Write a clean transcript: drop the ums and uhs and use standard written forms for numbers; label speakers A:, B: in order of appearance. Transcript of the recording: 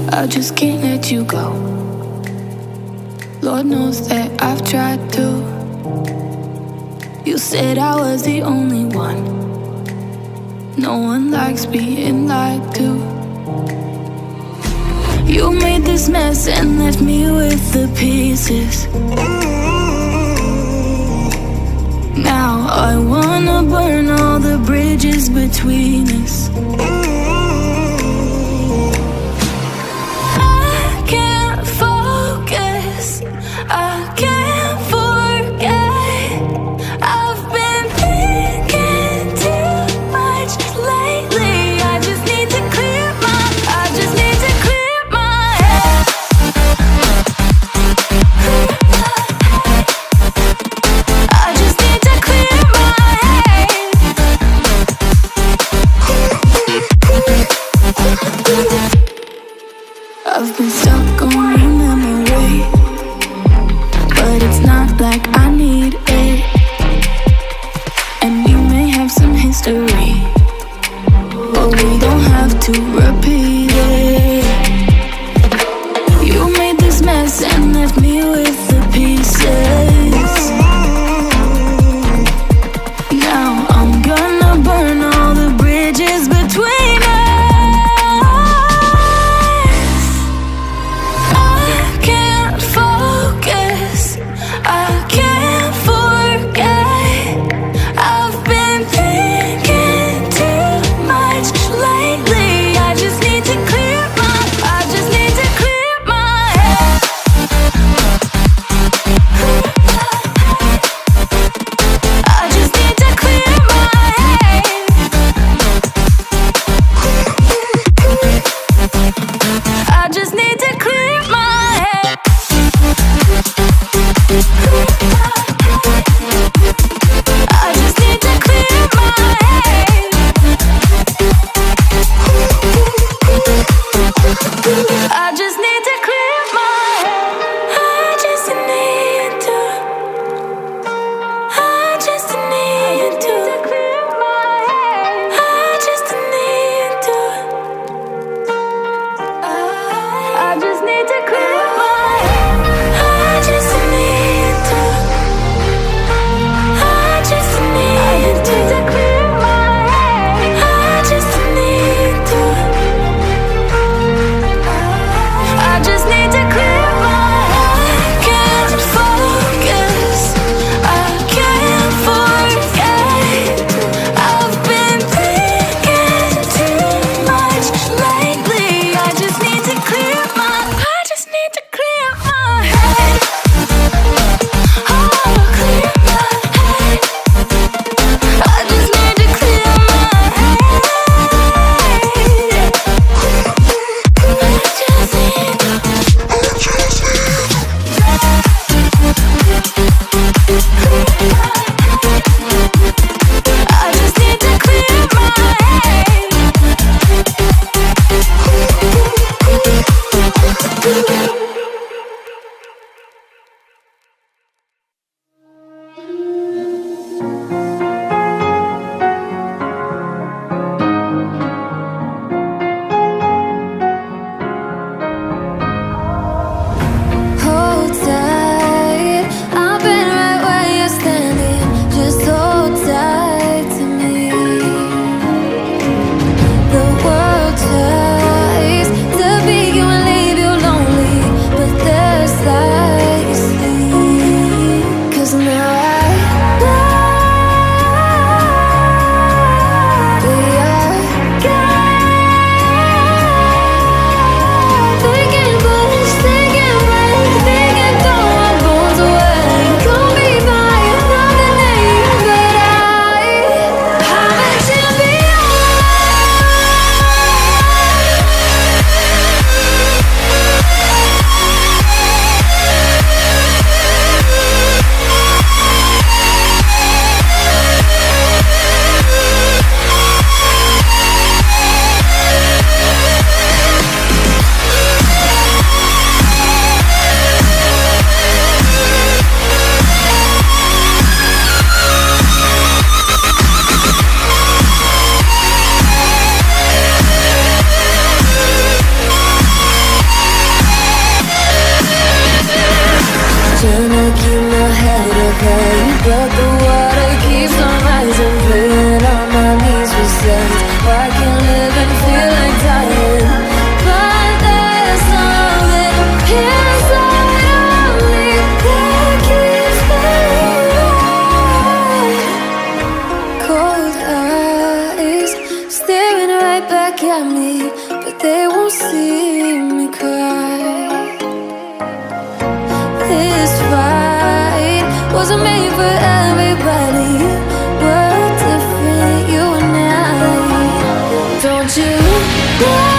A: I just can't let you go. Lord knows that I've tried to. You said I was the only one. No one likes being lied to. You made this mess and left me with the pieces. Now I wanna burn all the bridges between us. I can't focus, I can't forget. I've been thinking too much lately. I just need to clear my, I just need to clear my head. I just need to clear my head. I've been stuck on your memory, but it's not like I need it. And you may have some history, but we don't have to repeat it. You made this mess and left me with the pieces. Now I'm gonna burn all the bridges between us. I can't focus, I can't forget. I've been thinking too much lately. I just need to clear they won't see me cry. This fight wasn't made for everybody. We're different, you and I. Don't you know?